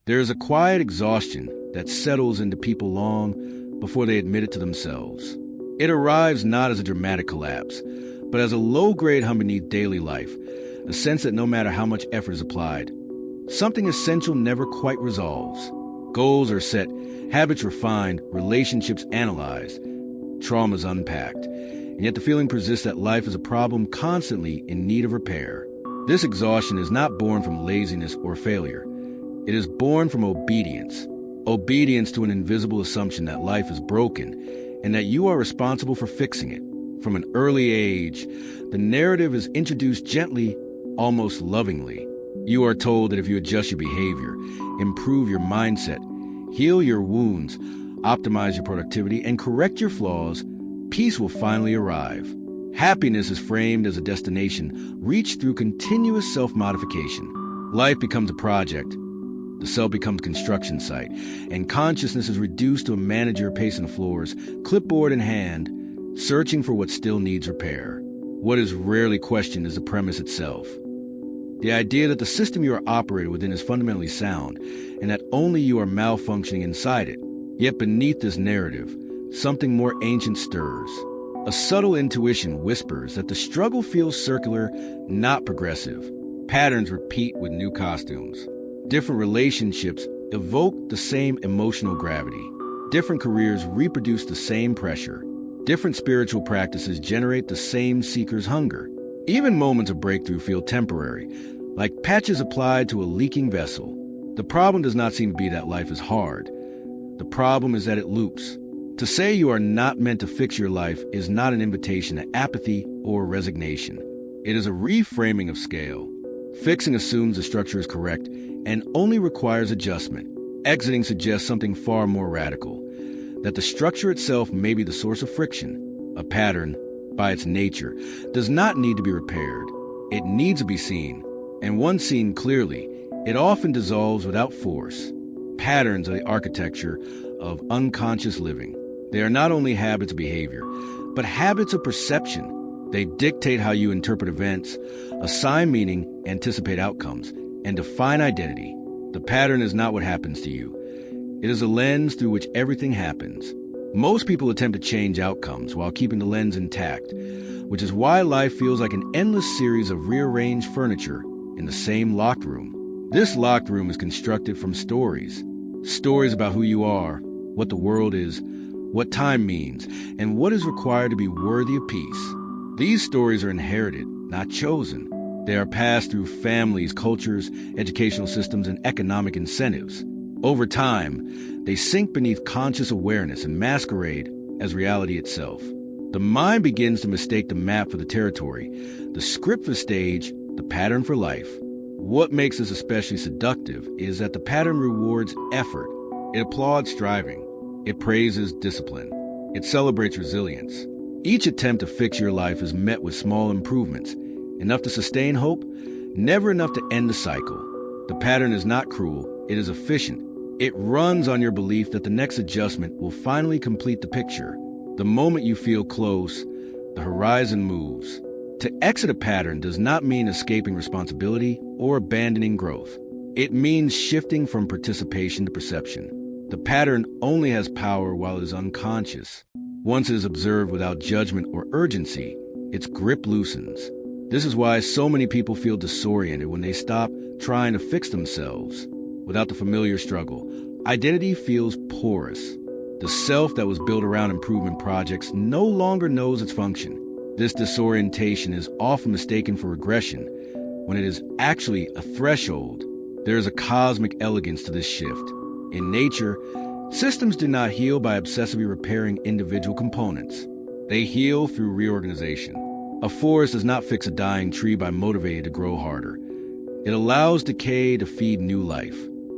There is a quiet exhaustion that settles into people long before they admit it to themselves. It arrives not as a dramatic collapse, but as a low-grade hum beneath daily life, a sense that no matter how much effort is applied, something essential never quite resolves. Goals are set, habits refined, relationships analyzed, traumas unpacked, and yet the feeling persists that life is a problem constantly in need of repair. This exhaustion is not born from laziness or failure. It is born from obedience. Obedience to an invisible assumption that life is broken and that you are responsible for fixing it. From an early age, the narrative is introduced gently, almost lovingly. You are told that if you adjust your behavior, improve your mindset, heal your wounds, optimize your productivity, and correct your flaws, peace will finally arrive. Happiness is framed as a destination reached through continuous self-modification. Life becomes a project. The cell becomes a construction site, and consciousness is reduced to a manager pacing the floors, clipboard in hand, searching for what still needs repair. What is rarely questioned is the premise itself. The idea that the system you are operating within is fundamentally sound, and that only you are malfunctioning inside it. Yet beneath this narrative, something more ancient stirs. A subtle intuition whispers that the struggle feels circular, not progressive. Patterns repeat with new costumes. Different relationships evoke the same emotional gravity. Different careers reproduce the same pressure. Different spiritual practices generate the same seeker's hunger. Even moments of breakthrough feel temporary, like patches applied to a leaking vessel. The problem does not seem to be that life is hard. The problem is that it loops. To say you are not meant to fix your life is not an invitation to apathy or resignation. It is a reframing of scale. Fixing assumes the structure is correct and only requires adjustment. Exiting suggests something far more radical, that the structure itself may be the source of friction. A pattern, by its nature, does not need to be repaired. It needs to be seen, and once seen clearly, it often dissolves without force. Patterns are the architecture of unconscious living. They are not only habits of behavior, but habits of perception. They dictate how you interpret events, assign meaning, anticipate outcomes, and define identity. The pattern is not what happens to you. It is a lens through which everything happens. Most people attempt to change outcomes while keeping the lens intact, which is why life feels like an endless series of rearranged furniture in the same locked room. This locked room is constructed from stories. Stories about who you are, what the world is, what time means, and what is required to be worthy of peace. These stories are inherited, not chosen. They are passed through families, cultures, educational systems, and economic incentives. Over time, they sink beneath conscious awareness and masquerade as reality itself. The mind begins to mistake the map for the territory, the script for stage, the pattern for life. What makes this especially seductive is that the pattern rewards effort. It applauds striving. It praises discipline. It celebrates resilience. Each attempt to fix your life is met with small improvements, enough to sustain hope, never enough to end the cycle. The pattern is not cruel, it is efficient. It runs on your belief that the next adjustment will finally complete the picture. The moment you feel close, the horizon moves. To exit a pattern does not mean escaping responsibility or abandoning growth. It means shifting from participation to perception. The pattern only has power while it is unconscious. Once it is observed without judgment or urgency, its grip loosens. This is why so many people feel disoriented when they stop trying to fix themselves. Without the familiar struggle, identity feels porous. The self that was built around improvement projects no longer knows its function. This disorientation is often mistaken for regression, when it is actually a threshold. There is a cosmic elegance to this shift. In nature, systems do not heal by obsessively repairing individual components. They heal through reorganization. A forest does not fix a dying tree by motivating it to grow harder. It allows decay to feed new life.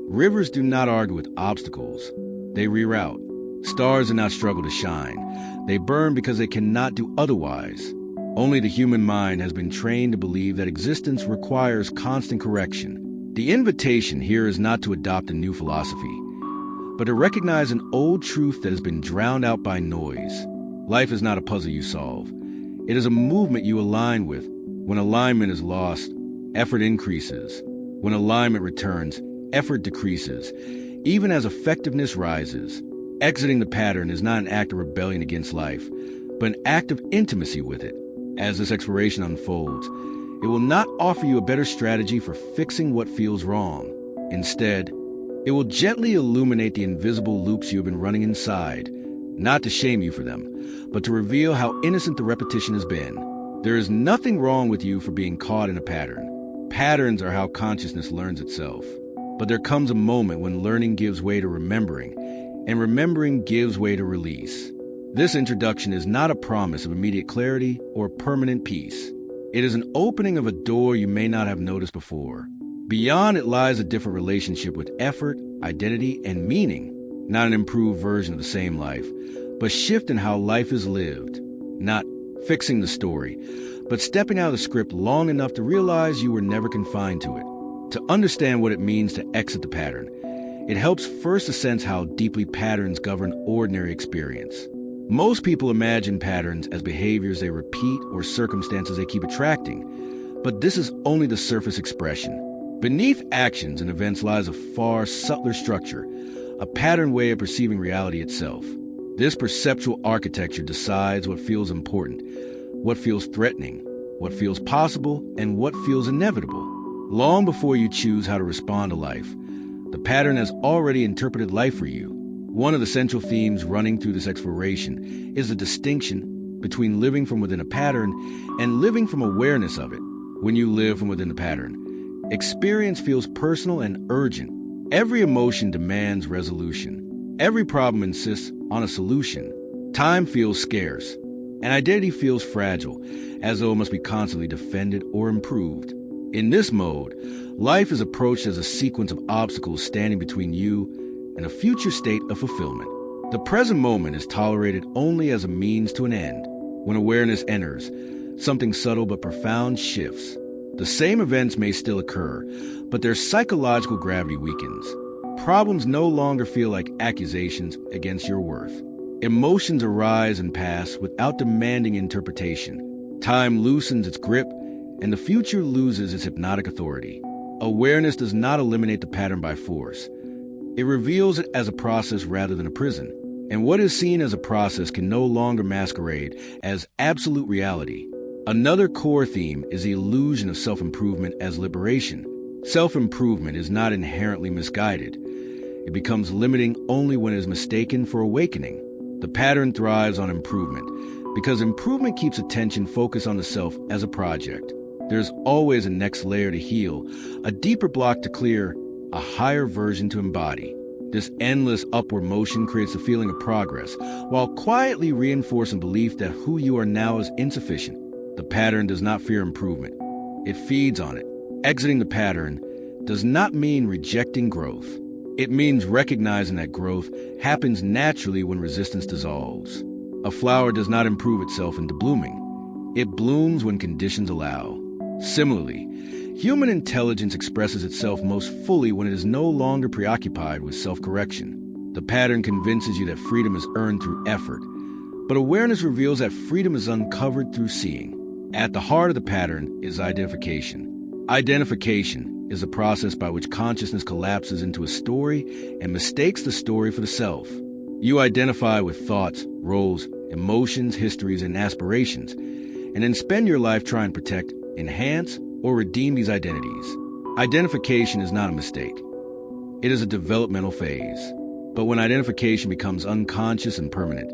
Rivers do not argue with obstacles. They reroute. Stars do not struggle to shine. They burn because they cannot do otherwise. Only the human mind has been trained to believe that existence requires constant correction. The invitation here is not to adopt a new philosophy, but to recognize an old truth that has been drowned out by noise. Life is not a puzzle you solve. It is a movement you align with. When alignment is lost, effort increases. When alignment returns, effort decreases, even as effectiveness rises. Exiting the pattern is not an act of rebellion against life, but an act of intimacy with it. As this exploration unfolds, it will not offer you a better strategy for fixing what feels wrong. Instead, it will gently illuminate the invisible loops you have been running inside, not to shame you for them, but to reveal how innocent the repetition has been. There is nothing wrong with you for being caught in a pattern. Patterns are how consciousness learns itself. But there comes a moment when learning gives way to remembering, and remembering gives way to release. This introduction is not a promise of immediate clarity or permanent peace. It is an opening of a door you may not have noticed before. Beyond it lies a different relationship with effort, identity, and meaning. Not an improved version of the same life, but shift in how life is lived. Not fixing the story, but stepping out of the script long enough to realize you were never confined to it. To understand what it means to exit the pattern, it helps first to sense how deeply patterns govern ordinary experience. Most people imagine patterns as behaviors they repeat or circumstances they keep attracting, but this is only the surface expression. Beneath actions and events lies a far subtler structure, a pattern way of perceiving reality itself. This perceptual architecture decides what feels important, what feels threatening, what feels possible, and what feels inevitable. Long before you choose how to respond to life, the pattern has already interpreted life for you. One of the central themes running through this exploration is the distinction between living from within a pattern and living from awareness of it. When you live from within the pattern, experience feels personal and urgent. Every emotion demands resolution. Every problem insists on a solution. Time feels scarce, and identity feels fragile, as though it must be constantly defended or improved. In this mode, life is approached as a sequence of obstacles standing between you and a future state of fulfillment. The present moment is tolerated only as a means to an end. When awareness enters, something subtle but profound shifts. The same events may still occur, but their psychological gravity weakens. Problems no longer feel like accusations against your worth. Emotions arise and pass without demanding interpretation. Time loosens its grip, and the future loses its hypnotic authority. Awareness does not eliminate the pattern by force. It reveals it as a process rather than a prison. And what is seen as a process can no longer masquerade as absolute reality. Another core theme is the illusion of self-improvement as liberation. Self-improvement is not inherently misguided. It becomes limiting only when it is mistaken for awakening. The pattern thrives on improvement because improvement keeps attention focused on the self as a project. There's always a next layer to heal, a deeper block to clear, a higher version to embody. This endless upward motion creates a feeling of progress, while quietly reinforcing belief that who you are now is insufficient. The pattern does not fear improvement. It feeds on it. Exiting the pattern does not mean rejecting growth. It means recognizing that growth happens naturally when resistance dissolves. A flower does not improve itself into blooming. It blooms when conditions allow. Similarly, human intelligence expresses itself most fully when it is no longer preoccupied with self-correction. The pattern convinces you that freedom is earned through effort, but awareness reveals that freedom is uncovered through seeing. At the heart of the pattern is identification. Identification is the process by which consciousness collapses into a story and mistakes the story for the self. You identify with thoughts, roles, emotions, histories, and aspirations, and then spend your life trying to protect, enhance, or redeem these identities. Identification is not a mistake. It is a developmental phase. But when identification becomes unconscious and permanent,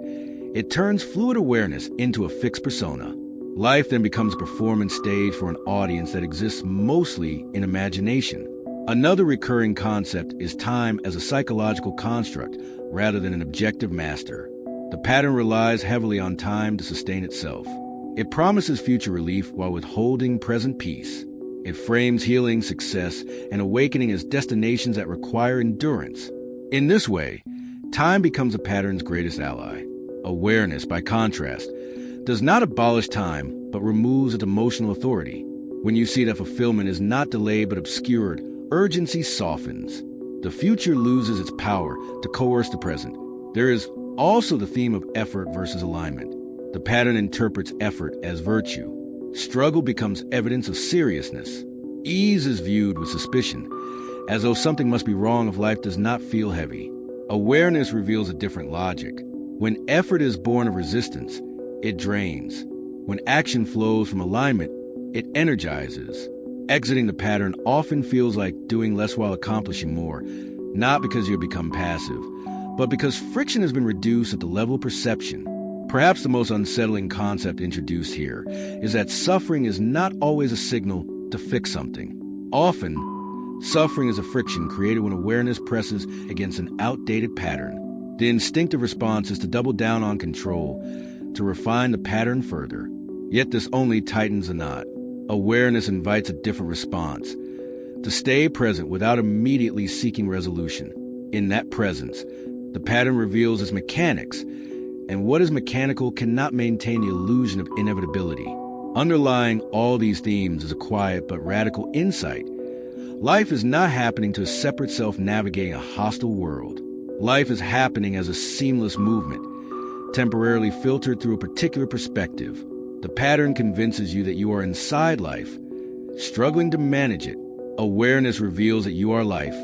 it turns fluid awareness into a fixed persona. Life then becomes a performance stage for an audience that exists mostly in imagination. Another recurring concept is time as a psychological construct rather than an objective master. The pattern relies heavily on time to sustain itself. It promises future relief while withholding present peace. It frames healing, success, and awakening as destinations that require endurance. In this way, time becomes a pattern's greatest ally. Awareness, by contrast, does not abolish time, but removes its emotional authority. When you see that fulfillment is not delayed but obscured, urgency softens. The future loses its power to coerce the present. There is also the theme of effort versus alignment. The pattern interprets effort as virtue. Struggle becomes evidence of seriousness. Ease is viewed with suspicion, as though something must be wrong if life does not feel heavy. Awareness reveals a different logic. When effort is born of resistance, it drains. When action flows from alignment, it energizes. Exiting the pattern often feels like doing less while accomplishing more, not because you have become passive, but because friction has been reduced at the level of perception. Perhaps the most unsettling concept introduced here is that suffering is not always a signal to fix something. Often, suffering is a friction created when awareness presses against an outdated pattern. The instinctive response is to double down on control, to refine the pattern further. Yet this only tightens the knot. Awareness invites a different response, to stay present without immediately seeking resolution. In that presence, the pattern reveals its mechanics, and what is mechanical cannot maintain the illusion of inevitability. Underlying all these themes is a quiet but radical insight. Life is not happening to a separate self navigating a hostile world. Life is happening as a seamless movement, temporarily filtered through a particular perspective. The pattern convinces you that you are inside life, struggling to manage it. Awareness reveals that you are life,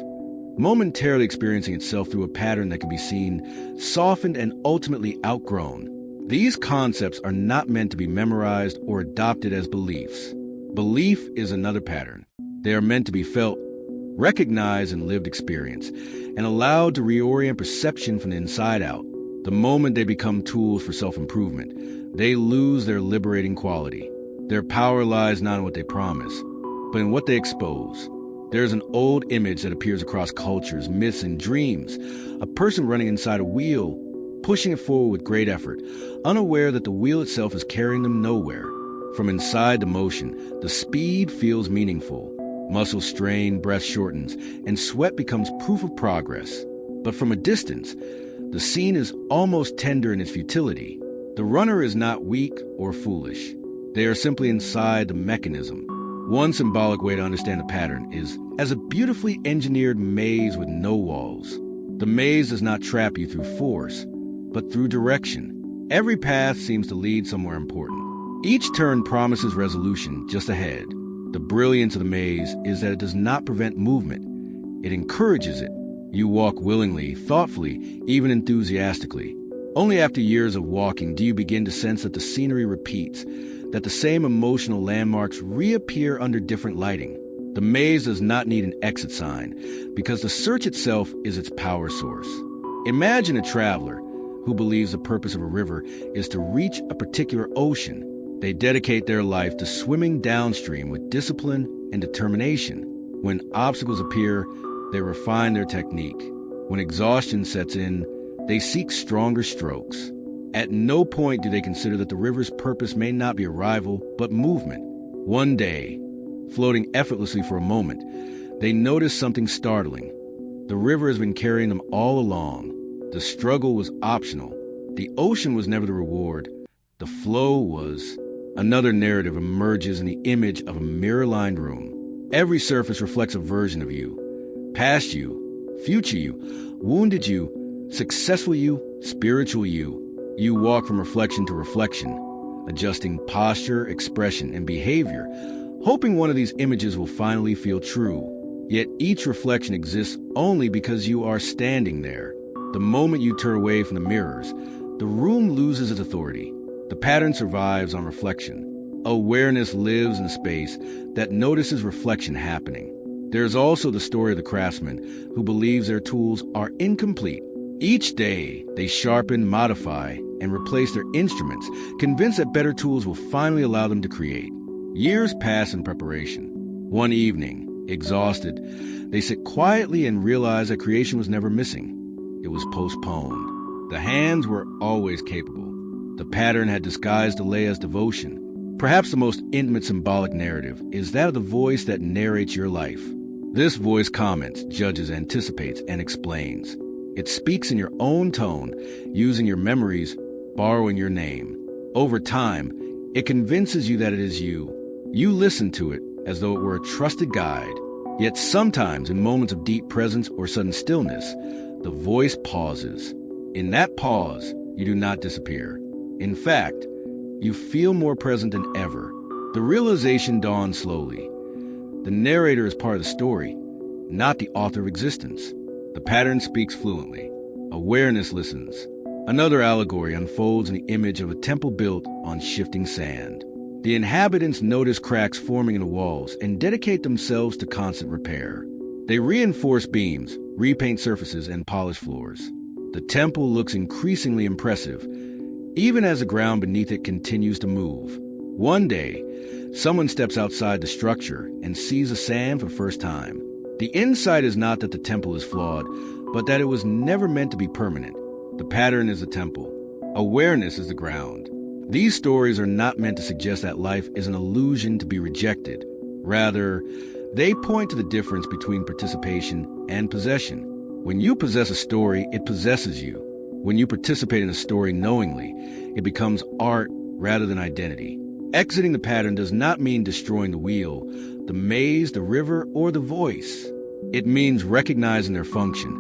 momentarily experiencing itself through a pattern that can be seen, softened, and ultimately outgrown. These concepts are not meant to be memorized or adopted as beliefs. Belief is another pattern. They are meant to be felt, recognized in lived experience, and allowed to reorient perception from the inside out. The moment they become tools for self-improvement, they lose their liberating quality. Their power lies not in what they promise, but in what they expose. There is an old image that appears across cultures, myths, and dreams. A person running inside a wheel, pushing it forward with great effort, unaware that the wheel itself is carrying them nowhere. From inside the motion, the speed feels meaningful. Muscles strain, breath shortens, and sweat becomes proof of progress. But from a distance, the scene is almost tender in its futility. The runner is not weak or foolish. They are simply inside the mechanism. One symbolic way to understand the pattern is as a beautifully engineered maze with no walls. The maze does not trap you through force, but through direction. Every path seems to lead somewhere important. Each turn promises resolution just ahead. The brilliance of the maze is that it does not prevent movement. It encourages it. You walk willingly, thoughtfully, even enthusiastically. Only after years of walking do you begin to sense that the scenery repeats, that the same emotional landmarks reappear under different lighting. The maze does not need an exit sign, because the search itself is its power source. Imagine a traveler who believes the purpose of a river is to reach a particular ocean. They dedicate their life to swimming downstream with discipline and determination. When obstacles appear, they refine their technique. When exhaustion sets in, they seek stronger strokes. At no point do they consider that the river's purpose may not be arrival, but movement. One day, floating effortlessly for a moment, they notice something startling. The river has been carrying them all along. The struggle was optional. The ocean was never the reward. The flow was. Another narrative emerges in the image of a mirror-lined room. Every surface reflects a version of you. Past you, future you, wounded you, successful you, spiritual you. You walk from reflection to reflection, adjusting posture, expression, and behavior, hoping one of these images will finally feel true. Yet each reflection exists only because you are standing there. The moment you turn away from the mirrors, the room loses its authority. The pattern survives on reflection. Awareness lives in a space that notices reflection happening. There is also the story of the craftsman who believes their tools are incomplete. Each day, they sharpen, modify, and replace their instruments, convinced that better tools will finally allow them to create. Years pass in preparation. One evening, exhausted, they sit quietly and realize that creation was never missing. It was postponed. The hands were always capable. The pattern had disguised delay as devotion. Perhaps the most intimate symbolic narrative is that of the voice that narrates your life. This voice comments, judges, anticipates, and explains. It speaks in your own tone, using your memories, borrowing your name. Over time, it convinces you that it is you. You listen to it as though it were a trusted guide. Yet sometimes, in moments of deep presence or sudden stillness, the voice pauses. In that pause, you do not disappear. In fact, you feel more present than ever. The realization dawns slowly. The narrator is part of the story, not the author of existence. The pattern speaks fluently. Awareness listens. Another allegory unfolds in the image of a temple built on shifting sand. The inhabitants notice cracks forming in the walls and dedicate themselves to constant repair. They reinforce beams, repaint surfaces, and polish floors. The temple looks increasingly impressive, even as the ground beneath it continues to move. One day, someone steps outside the structure and sees the sand for the first time. The insight is not that the temple is flawed, but that it was never meant to be permanent. The pattern is the temple. Awareness is the ground. These stories are not meant to suggest that life is an illusion to be rejected. Rather, they point to the difference between participation and possession. When you possess a story, it possesses you. When you participate in a story knowingly, it becomes art rather than identity. Exiting the pattern does not mean destroying the wheel, the maze, the river, or the voice. It means recognizing their function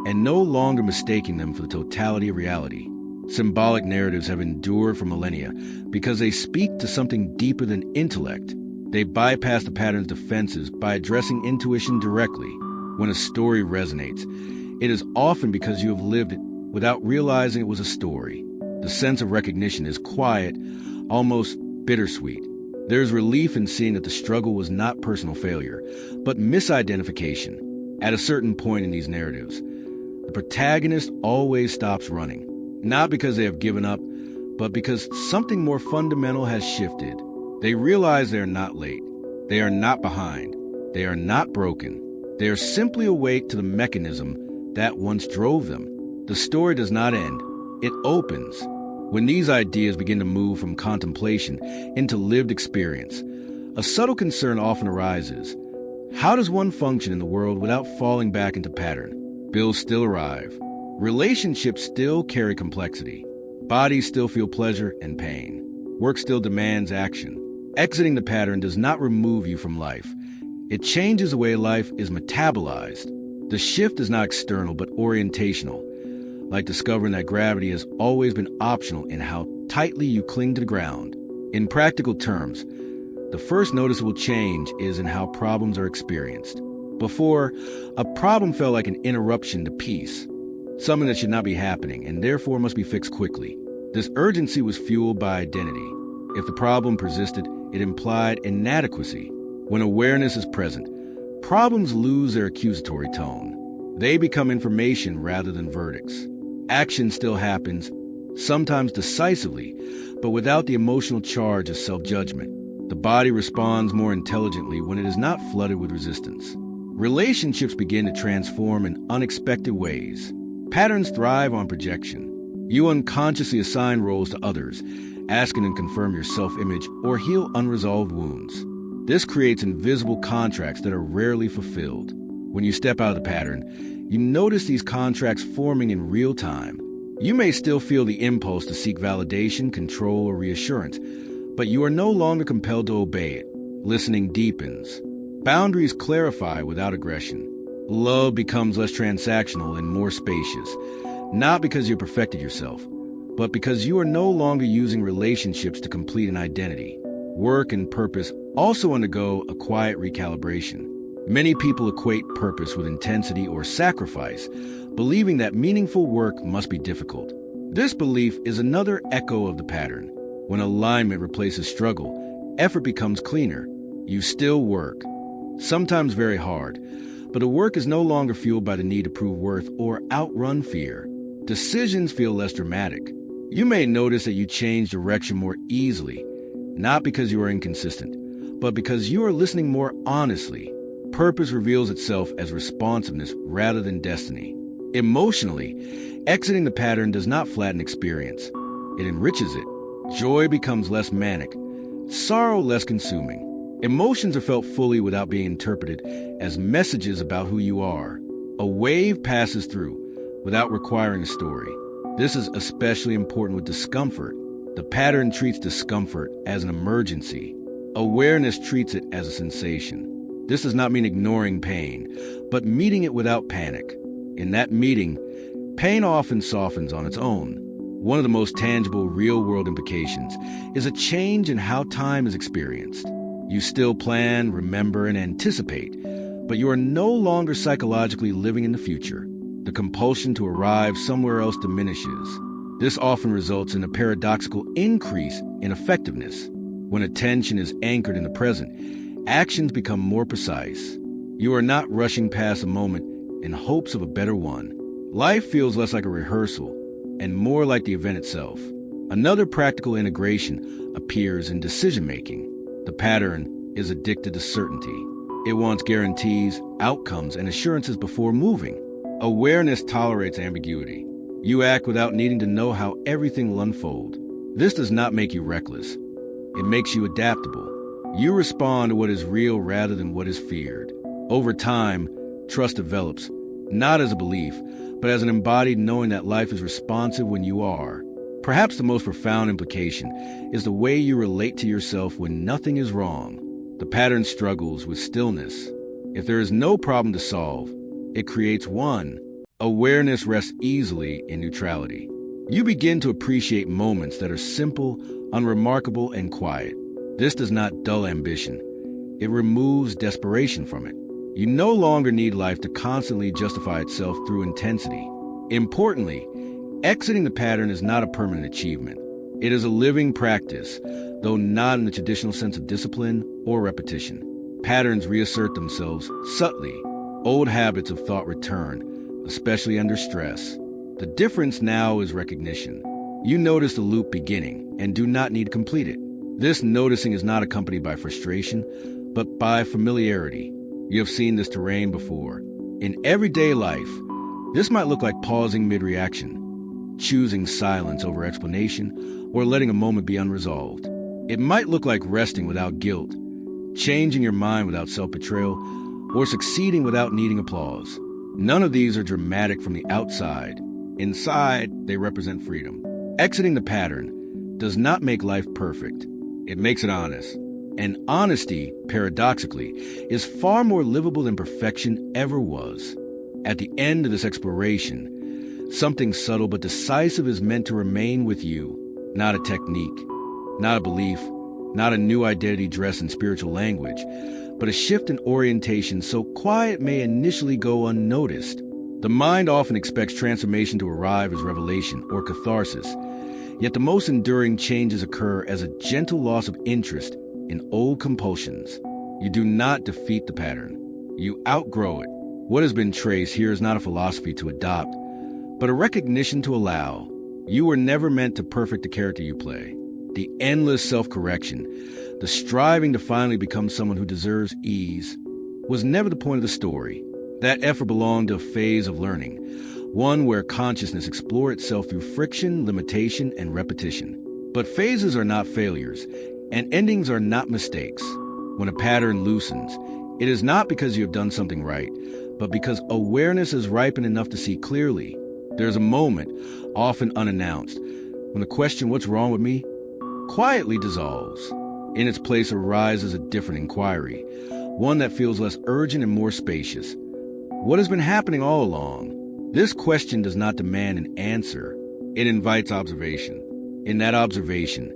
and no longer mistaking them for the totality of reality. Symbolic narratives have endured for millennia because they speak to something deeper than intellect. They bypass the pattern's defenses by addressing intuition directly. When a story resonates, it is often because you have lived it without realizing it was a story. The sense of recognition is quiet, almost bittersweet. There is relief in seeing that the struggle was not personal failure, but misidentification. At a certain point in these narratives, the protagonist always stops running, not because they have given up, but because something more fundamental has shifted. They realize they are not late. They are not behind. They are not broken. They are simply awake to the mechanism that once drove them. The story does not end. It opens. When these ideas begin to move from contemplation into lived experience, a subtle concern often arises. How does one function in the world without falling back into pattern? Bills still arrive. Relationships still carry complexity. Bodies still feel pleasure and pain. Work still demands action. Exiting the pattern does not remove you from life. It changes the way life is metabolized. The shift is not external but orientational, like discovering that gravity has always been optional in how tightly you cling to the ground. In practical terms, the first noticeable change is in how problems are experienced. Before, a problem felt like an interruption to peace, something that should not be happening and therefore must be fixed quickly. This urgency was fueled by identity. If the problem persisted, it implied inadequacy. When awareness is present, problems lose their accusatory tone. They become information rather than verdicts. Action still happens, sometimes decisively, but without the emotional charge of self-judgment. The body responds more intelligently when it is not flooded with resistance. Relationships begin to transform in unexpected ways. Patterns thrive on projection. You unconsciously assign roles to others, asking them to confirm your self-image or heal unresolved wounds. This creates invisible contracts that are rarely fulfilled. When you step out of the pattern, you notice these contracts forming in real time. You may still feel the impulse to seek validation, control, or reassurance, but you are no longer compelled to obey it. Listening deepens. Boundaries clarify without aggression. Love becomes less transactional and more spacious, not because you perfected yourself, but because you are no longer using relationships to complete an identity. Work and purpose also undergo a quiet recalibration. Many people equate purpose with intensity or sacrifice, believing that meaningful work must be difficult. This belief is another echo of the pattern. When alignment replaces struggle, effort becomes cleaner. You still work, sometimes very hard, but the work is no longer fueled by the need to prove worth or outrun fear. Decisions feel less dramatic. You may notice that you change direction more easily, not because you are inconsistent, but because you are listening more honestly. Purpose reveals itself as responsiveness rather than destiny. Emotionally, exiting the pattern does not flatten experience. It enriches it. Joy becomes less manic, sorrow less consuming. Emotions are felt fully without being interpreted as messages about who you are. A wave passes through without requiring a story. This is especially important with discomfort. The pattern treats discomfort as an emergency. Awareness treats it as a sensation. This does not mean ignoring pain, but meeting it without panic. In that meeting, pain often softens on its own. One of the most tangible real-world implications is a change in how time is experienced. You still plan, remember, and anticipate, but you are no longer psychologically living in the future. The compulsion to arrive somewhere else diminishes. This often results in a paradoxical increase in effectiveness. When attention is anchored in the present, actions become more precise. You are not rushing past a moment in hopes of a better one. Life feels less like a rehearsal and more like the event itself. Another practical integration appears in decision-making. The pattern is addicted to certainty. It wants guarantees, outcomes, and assurances before moving. Awareness tolerates ambiguity. You act without needing to know how everything will unfold. This does not make you reckless. It makes you adaptable. You respond to what is real rather than what is feared. Over time, trust develops, not as a belief, but as an embodied knowing that life is responsive when you are. Perhaps the most profound implication is the way you relate to yourself when nothing is wrong. The pattern struggles with stillness. If there is no problem to solve, it creates one. Awareness rests easily in neutrality. You begin to appreciate moments that are simple, unremarkable, and quiet. This does not dull ambition. It removes desperation from it. You no longer need life to constantly justify itself through intensity. Importantly, exiting the pattern is not a permanent achievement. It is a living practice, though not in the traditional sense of discipline or repetition. Patterns reassert themselves subtly. Old habits of thought return, especially under stress. The difference now is recognition. You notice the loop beginning and do not need to complete it. This noticing is not accompanied by frustration, but by familiarity. You have seen this terrain before. In everyday life, this might look like pausing mid-reaction, choosing silence over explanation, or letting a moment be unresolved. It might look like resting without guilt, changing your mind without self-betrayal, or succeeding without needing applause. None of these are dramatic from the outside. Inside, they represent freedom. Exiting the pattern does not make life perfect. It makes it honest. And honesty, paradoxically, is far more livable than perfection ever was. At the end of this exploration, something subtle but decisive is meant to remain with you. Not a technique, not a belief, not a new identity dressed in spiritual language, but a shift in orientation so quiet may initially go unnoticed. The mind often expects transformation to arrive as revelation or catharsis, yet the most enduring changes occur as a gentle loss of interest in old compulsions. You do not defeat the pattern. You outgrow it. What has been traced here is not a philosophy to adopt, but a recognition to allow. You were never meant to perfect the character you play. The endless self-correction, the striving to finally become someone who deserves ease, was never the point of the story. That effort belonged to a phase of learning, one where consciousness explored itself through friction, limitation, and repetition. But phases are not failures, and endings are not mistakes. When a pattern loosens, it is not because you have done something right, but because awareness is ripened enough to see clearly. There's a moment, often unannounced, when the question, "What's wrong with me?" quietly dissolves. In its place arises a different inquiry, one that feels less urgent and more spacious. What has been happening all along? This question does not demand an answer. It invites observation. In that observation,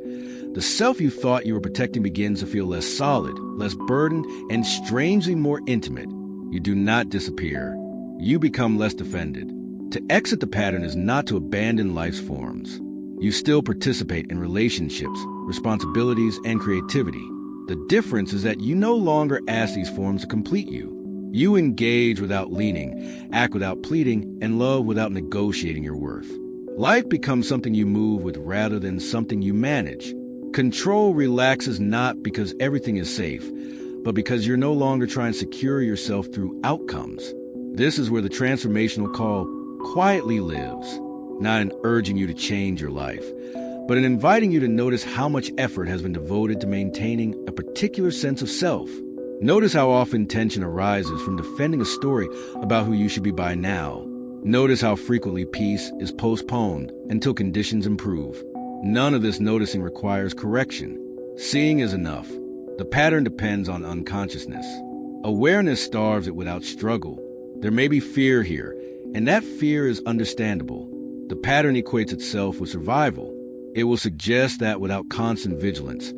the self you thought you were protecting begins to feel less solid, less burdened, and strangely more intimate. You do not disappear. You become less defended. To exit the pattern is not to abandon life's forms. You still participate in relationships, responsibilities, and creativity. The difference is that you no longer ask these forms to complete you. You engage without leaning, act without pleading, and love without negotiating your worth. Life becomes something you move with rather than something you manage. Control relaxes not because everything is safe, but because you're no longer trying to secure yourself through outcomes. This is where the transformational call quietly lives, not in urging you to change your life, but in inviting you to notice how much effort has been devoted to maintaining a particular sense of self. Notice how often tension arises from defending a story about who you should be by now. Notice how frequently peace is postponed until conditions improve. None of this noticing requires correction. Seeing is enough. The pattern depends on unconsciousness. Awareness starves it without struggle. There may be fear here, and that fear is understandable. The pattern equates itself with survival. It will suggest that without constant vigilance,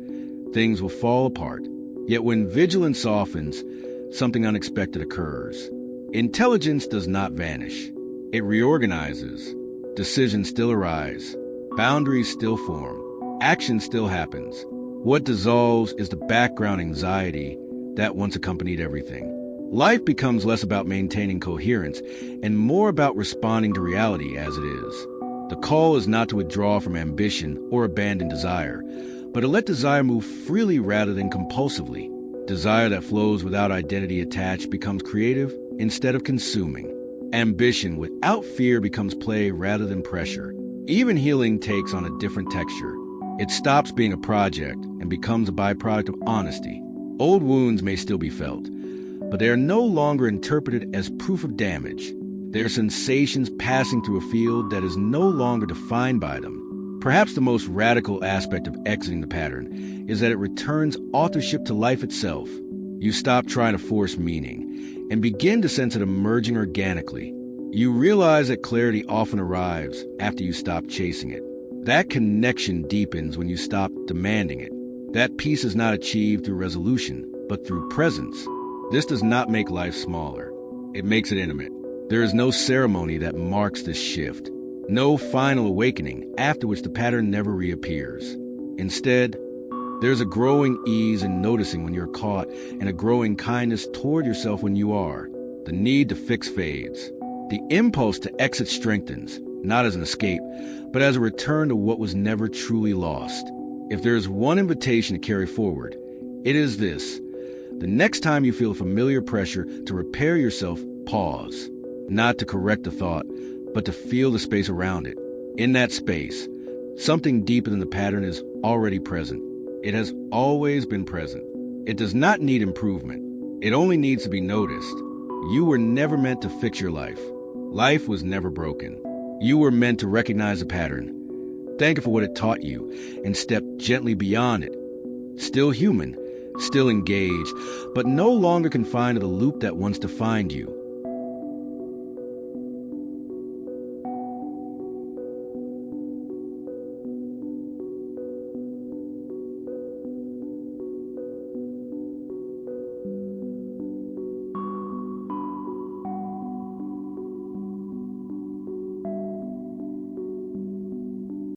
things will fall apart. Yet when vigilance softens, something unexpected occurs. Intelligence does not vanish. It reorganizes. Decisions still arise. Boundaries still form. Action still happens. What dissolves is the background anxiety that once accompanied everything. Life becomes less about maintaining coherence and more about responding to reality as it is. The call is not to withdraw from ambition or abandon desire, but to let desire move freely rather than compulsively. Desire that flows without identity attached becomes creative instead of consuming. Ambition without fear becomes play rather than pressure. Even healing takes on a different texture. It stops being a project and becomes a byproduct of honesty. Old wounds may still be felt, but they are no longer interpreted as proof of damage. They are sensations passing through a field that is no longer defined by them. Perhaps the most radical aspect of exiting the pattern is that it returns authorship to life itself. You stop trying to force meaning and begin to sense it emerging organically. You realize that clarity often arrives after you stop chasing it. That connection deepens when you stop demanding it. That peace is not achieved through resolution, but through presence. This does not make life smaller. It makes it intimate. There is no ceremony that marks this shift. No final awakening after which the pattern never reappears. Instead, there's a growing ease in noticing when you're caught and a growing kindness toward yourself when you are. The need to fix fades. The impulse to exit strengthens, not as an escape, but as a return to what was never truly lost. If there is one invitation to carry forward, it is this. The next time you feel a familiar pressure to repair yourself, pause. Not to correct the thought, but to feel the space around it. In that space, something deeper than the pattern is already present. It has always been present. It does not need improvement. It only needs to be noticed. You were never meant to fix your life. Life was never broken. You were meant to recognize a pattern, thank it for what it taught you, and step gently beyond it. Still human, still engaged, but no longer confined to the loop that once defined you.